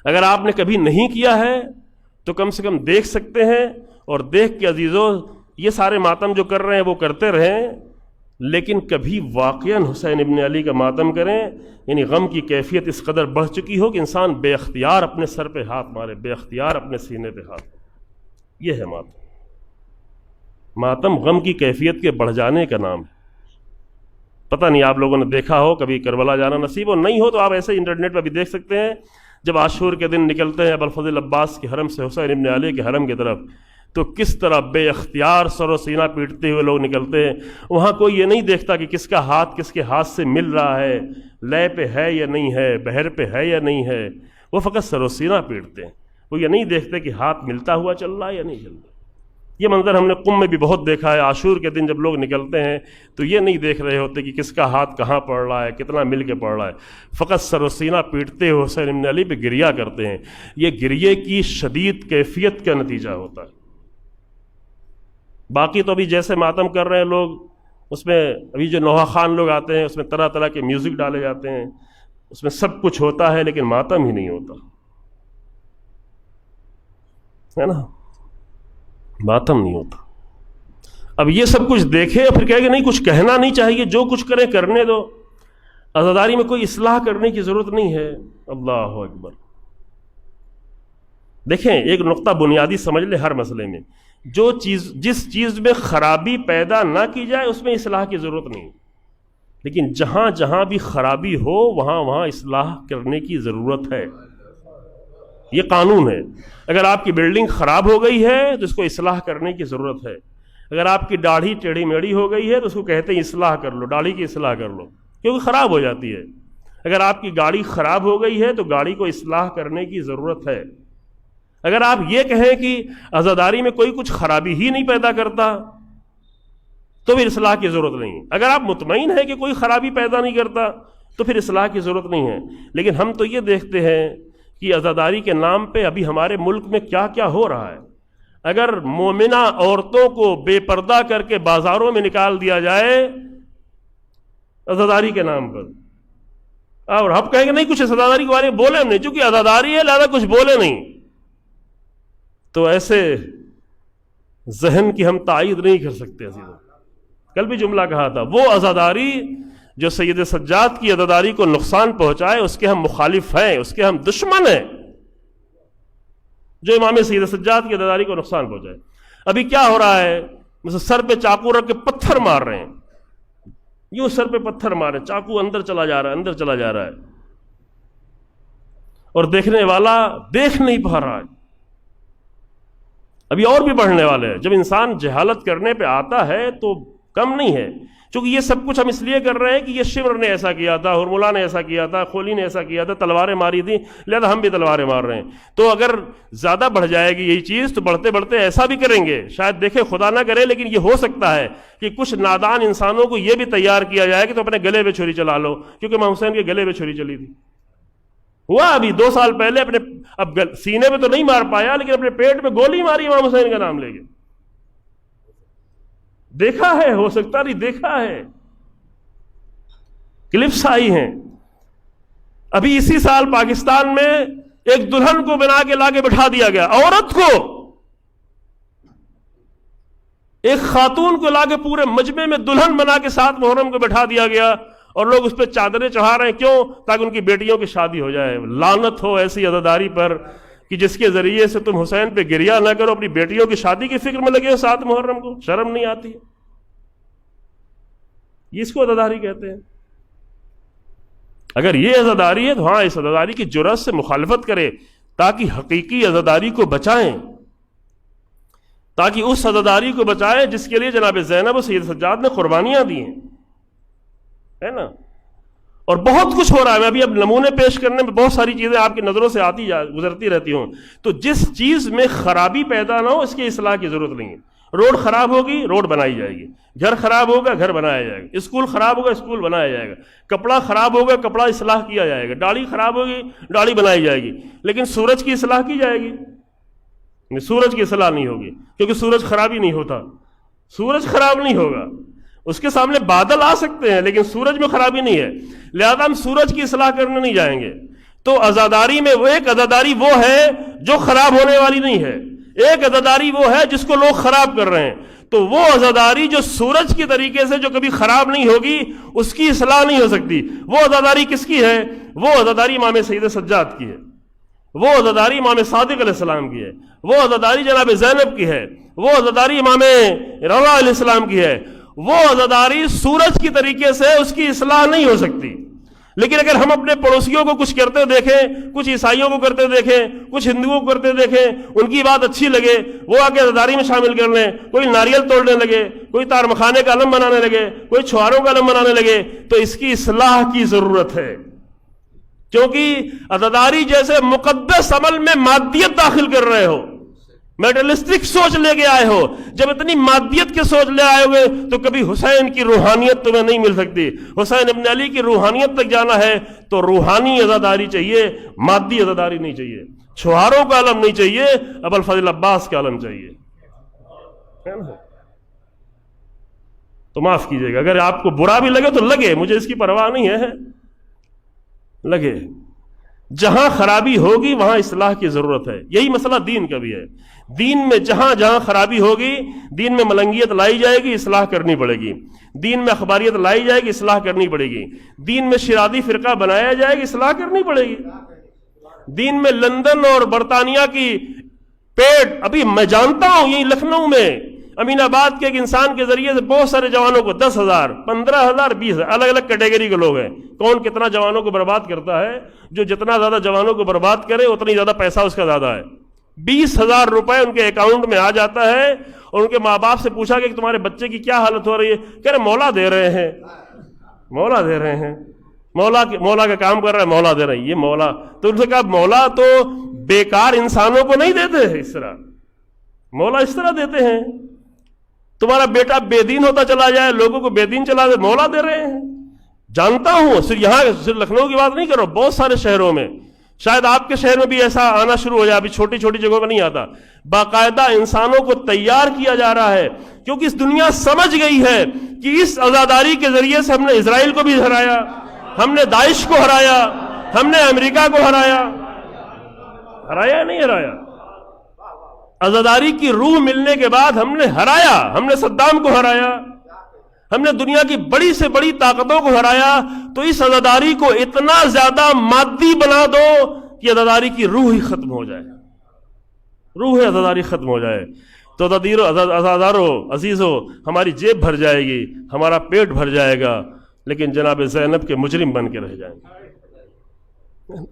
اگر آپ نے کبھی نہیں کیا ہے تو کم سے کم دیکھ سکتے ہیں، اور دیکھ کے عزیزوں یہ سارے ماتم جو کر رہے ہیں وہ کرتے رہیں، لیکن کبھی واقعاً حسین ابن علی کا ماتم کریں، یعنی غم کی کیفیت اس قدر بڑھ چکی ہو کہ انسان بے اختیار اپنے سر پہ ہاتھ مارے، بے اختیار اپنے سینے پہ ہاتھ مارے۔ یہ ہے ماتم۔ ماتم غم کی کیفیت کے بڑھ جانے کا نام ہے۔ پتہ نہیں آپ لوگوں نے دیکھا ہو، کبھی کربلا جانا نصیب ہو، نہیں ہو تو آپ ایسے انٹرنیٹ پہ بھی دیکھ سکتے ہیں، جب عاشور کے دن نکلتے ہیں ابوالفضل عباس کے حرم سے حسین ابن علی کے حرم کی طرف، تو کس طرح بے اختیار سر و سینہ پیٹتے ہوئے لوگ نکلتے ہیں۔ وہاں کوئی یہ نہیں دیکھتا کہ کس کا ہاتھ کس کے ہاتھ سے مل رہا ہے، لے پہ ہے یا نہیں ہے، بہر پہ ہے یا نہیں ہے، وہ فقط سر و سینہ پیٹتے ہیں۔ وہ یہ نہیں دیکھتے کہ ہاتھ ملتا ہوا چل رہا ہے یا نہیں چل رہا۔ یہ منظر ہم نے قم میں بھی بہت دیکھا ہے۔ عاشور کے دن جب لوگ نکلتے ہیں تو یہ نہیں دیکھ رہے ہوتے کہ کس کا ہاتھ کہاں پڑ رہا ہے، کتنا مل کے پڑ رہا ہے، فقط سر و سینہ پیٹتے ہوئے حسین ابن علی پہ گریہ کرتے ہیں۔ یہ گریے کی شدید کیفیت کا نتیجہ ہوتا ہے۔ باقی تو ابھی جیسے ماتم کر رہے ہیں لوگ، اس میں ابھی جو نوحہ خان لوگ آتے ہیں، اس میں طرح طرح کے میوزک ڈالے جاتے ہیں، اس میں سب کچھ ہوتا ہے، لیکن ماتم ہی نہیں ہوتا ہے نا، ماتم نہیں ہوتا۔ اب یہ سب کچھ دیکھے اور پھر کہے کہ نہیں کچھ کہنا نہیں چاہیے، جو کچھ کریں کرنے دو، عزاداری میں کوئی اصلاح کرنے کی ضرورت نہیں ہے۔ اللہ اکبر۔ دیکھیں ایک نقطہ بنیادی سمجھ لیں ہر مسئلے میں، جس چیز میں خرابی پیدا نہ کی جائے اس میں اصلاح کی ضرورت نہیں، لیکن جہاں جہاں بھی خرابی ہو وہاں وہاں اصلاح کرنے کی ضرورت ہے۔ یہ قانون ہے۔ اگر آپ کی بلڈنگ خراب ہو گئی ہے تو اس کو اصلاح کرنے کی ضرورت ہے۔ اگر آپ کی داڑھی ٹیڑھی میڑھی ہو گئی ہے تو اس کو کہتے ہیں اصلاح کر لو، داڑھی کی اصلاح کر لو، کیونکہ خراب ہو جاتی ہے۔ اگر آپ کی گاڑی خراب ہو گئی ہے تو گاڑی کو اصلاح کرنے کی ضرورت ہے۔ اگر آپ یہ کہیں کہ عزاداری میں کوئی کچھ خرابی ہی نہیں پیدا کرتا تو پھر اصلاح کی ضرورت نہیں ہے۔ اگر آپ مطمئن ہیں کہ کوئی خرابی پیدا نہیں کرتا تو پھر اصلاح کی ضرورت نہیں ہے۔ لیکن ہم تو یہ دیکھتے ہیں کہ عزاداری کے نام پہ ابھی ہمارے ملک میں کیا کیا ہو رہا ہے۔ اگر مومنہ عورتوں کو بے پردہ کر کے بازاروں میں نکال دیا جائے عزاداری کے نام پر، اور ہم کہیں گے نہیں کچھ عزاداری کے بارے میں بولے ہم نہیں، چونکہ عزاداری ہے لہذا کچھ بولے نہیں، تو ایسے ذہن کی ہم تائید نہیں کر سکتے۔ کل بھی جملہ کہا تھا، وہ عزاداری جو سید سجاد کی عزاداری کو نقصان پہنچائے اس کے ہم مخالف ہیں، اس کے ہم دشمن ہیں، جو امام سید سجاد کی عزاداری کو نقصان پہنچائے۔ ابھی کیا ہو رہا ہے، مثلا سر پہ چاقو رکھ کے پتھر مار رہے ہیں، یوں سر پہ پتھر مار رہے ہیں، چاقو اندر چلا جا رہا ہے، اندر چلا جا رہا ہے، اور دیکھنے والا دیکھ نہیں پا رہا ہے۔ ابھی اور بھی بڑھنے والے ہیں۔ جب انسان جہالت کرنے پہ آتا ہے تو کم نہیں ہے، چونکہ یہ سب کچھ ہم اس لیے کر رہے ہیں کہ یہ شمر نے ایسا کیا تھا، ہرملا نے ایسا کیا تھا، خولی نے ایسا کیا تھا، تلواریں ماری تھیں، لہذا ہم بھی تلواریں مار رہے ہیں۔ تو اگر زیادہ بڑھ جائے گی یہی چیز تو بڑھتے بڑھتے ایسا بھی کریں گے، شاید دیکھیں خدا نہ کرے، لیکن یہ ہو سکتا ہے کہ کچھ نادان انسانوں کو یہ بھی تیار کیا جائے کہ تو اپنے گلے پہ چھری چلا لو، کیونکہ امام حسین کے گلے پہ چھری چلی تھی۔ ہوا ابھی 2 سال پہلے، اپنے اب سینے پہ تو نہیں مار پایا لیکن اپنے پیٹ میں گولی ماری امام حسین کا نام لے کے۔ دیکھا ہے، ہو سکتا نہیں دیکھا ہے، کلپس آئی ہیں۔ ابھی اسی سال پاکستان میں ایک دلہن کو بنا کے لا کے بٹھا دیا گیا، عورت کو، ایک خاتون کو لا کے پورے مجمع میں دلہن بنا کے 7 محرم کو بٹھا دیا گیا، اور لوگ اس پہ چادریں چڑھا رہے ہیں، کیوں؟ تاکہ ان کی بیٹیوں کی شادی ہو جائے۔ لعنت ہو ایسی عزاداری پر کہ جس کے ذریعے سے تم حسین پہ گریہ نہ کرو، اپنی بیٹیوں کی شادی کی فکر میں لگے ہو 7 محرم کو، شرم نہیں آتی ہے؟ یہ اس کو عزاداری کہتے ہیں۔ اگر یہ عزاداری ہے تو ہاں، اس عزاداری کی جرأت سے مخالفت کرے تاکہ حقیقی عزاداری کو بچائیں، تاکہ اس عزاداری کو بچائیں جس کے لیے جناب زینب و سید سجاد نے قربانیاں دی ہیں، ہے نا۔ اور بہت کچھ ہو رہا ہے، میں ابھی اب نمونے پیش کرنے میں بہت ساری چیزیں آپ کی نظروں سے گزرتی رہتی ہوں۔ تو جس چیز میں خرابی پیدا نہ ہو اس کی اصلاح کی ضرورت نہیں ہے۔ روڈ خراب ہوگی، روڈ بنائی جائے گی، گھر خراب ہوگا، گھر بنایا جائے گا، اسکول خراب ہوگا، اسکول بنایا جائے گا، کپڑا خراب ہوگا، کپڑا اصلاح کیا جائے گا، داڑھی خراب ہوگی، داڑھی بنائی جائے گی، لیکن سورج کی اصلاح کی جائے گی؟ سورج کی اصلاح نہیں ہوگی، کیونکہ سورج خراب ہی نہیں ہوتا، سورج خراب نہیں ہوگا۔ اس کے سامنے بادل آ سکتے ہیں لیکن سورج میں خرابی نہیں ہے، لہذا ہم سورج کی اصلاح کرنے نہیں جائیں گے۔ تو عزاداری میں وہ ایک عزاداری وہ ہے جو خراب ہونے والی نہیں ہے، ایک عزاداری وہ ہے جس کو لوگ خراب کر رہے ہیں. تو وہ عزاداری جو سورج کی طریقے سے جو کبھی خراب نہیں ہوگی، اس کی اصلاح نہیں ہو سکتی. وہ عزاداری کس کی ہے؟ وہ عزاداری امام سید سجاد کی ہے، وہ عزاداری امام صادق علیہ السلام کی ہے، وہ عزاداری جناب زینب کی ہے، وہ عزاداری امام رضا علیہ السلام کی ہے. وہ عزاداری سورج کی طریقے سے اس کی اصلاح نہیں ہو سکتی. لیکن اگر ہم اپنے پڑوسیوں کو کچھ کرتے دیکھیں، کچھ عیسائیوں کو کرتے دیکھیں، کچھ ہندوؤں کو کرتے دیکھیں، ان کی بات اچھی لگے، وہ آ کے عزاداری میں شامل کر لیں، کوئی ناریل توڑنے لگے، کوئی تار مکھانے کا علم بنانے لگے، کوئی چھواروں کا علم بنانے لگے، تو اس کی اصلاح کی ضرورت ہے. کیونکہ عزاداری جیسے مقدس عمل میں مادیت داخل کر رہے ہو، میٹرلسٹک سوچ لے کے آئے ہو. جب اتنی مادیت کے سوچ لے آئے ہوئے تو کبھی حسین کی روحانیت تمہیں نہیں مل سکتی. حسین ابن علی کی روحانیت تک جانا ہے تو روحانی عزاداری چاہیے، مادی عزاداری نہیں چاہیے. چھواروں کا علم نہیں چاہیے، ابو الفضل عباس کا علم چاہیے. تو معاف کیجئے گا اگر آپ کو برا بھی لگے تو لگے، مجھے اس کی پرواہ نہیں ہے، لگے. جہاں خرابی ہوگی وہاں اصلاح کی ضرورت ہے. یہی مسئلہ دین کا بھی ہے. دین میں جہاں جہاں خرابی ہوگی، دین میں ملنگیت لائی جائے گی، اصلاح کرنی پڑے گی. دین میں اخباریت لائی جائے گی، اصلاح کرنی پڑے گی. دین میں شرادی فرقہ بنایا جائے گی، اصلاح کرنی پڑے گی. دین میں لندن اور برطانیہ کی پیٹ، ابھی میں جانتا ہوں یہی لکھنؤ میں امین آباد کے ایک انسان کے ذریعے سے بہت سارے جوانوں کو 10,000 15,000 20,000 الگ الگ کیٹیگری کے لوگ ہیں. کون کتنا جوانوں کو برباد کرتا ہے؟ جو جتنا زیادہ جوانوں کو برباد کرے اتنی زیادہ پیسہ اس کا زیادہ ہے. 20,000 روپے ان کے اکاؤنٹ میں آ جاتا ہے، اور ان کے ماں باپ سے پوچھا کہ تمہارے بچے کی کیا حالت ہو رہی ہے؟ کہہ رہے مولا دے رہے ہیں، مولا دے رہے ہیں، مولا کا کام کر رہا ہے، مولا دے رہے ہیں. یہ مولا تو ان سے کہا مولا تو بیکار انسانوں کو نہیں دیتے ہیں اس طرح، مولا اس طرح دیتے ہیں. تمہارا بیٹا بے دین ہوتا چلا جائے، لوگوں کو بے دین چلا دے، مولا دے رہے ہیں. جانتا ہوں، صرف یہاں صرف لکھنؤ کی بات نہیں کر رہا ہوں، بہت سارے شہروں میں، شاید آپ کے شہر میں بھی ایسا آنا شروع ہو جائے. ابھی چھوٹی چھوٹی جگہوں میں نہیں آتا. باقاعدہ انسانوں کو تیار کیا جا رہا ہے، کیونکہ اس دنیا سمجھ گئی ہے کہ اس عزاداری کے ذریعے سے ہم نے اسرائیل کو بھی ہرایا، ہم نے داعش کو ہرایا، ہم نے امریکہ کو ہرایا. ہرایا نہیں ہرایا؟ عزاداری کی روح ملنے کے بعد ہم نے ہرایا. ہم نے صدام کو ہرایا، ہم نے دنیا کی بڑی سے بڑی طاقتوں کو ہرایا. تو اس عزاداری کو اتنا زیادہ مادی بنا دو کہ عزاداری کی روح ہی ختم ہو جائے، روح عزاداری ختم ہو جائے. تو عزادارو عزیزو، ہماری جیب بھر جائے گی، ہمارا پیٹ بھر جائے گا، لیکن جناب زینب کے مجرم بن کے رہ جائیں گے،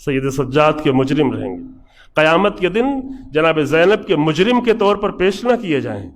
سید سجاد کے مجرم رہیں گے. قیامت کے دن جناب زینب کے مجرم کے طور پر پیش نہ کیے جائیں.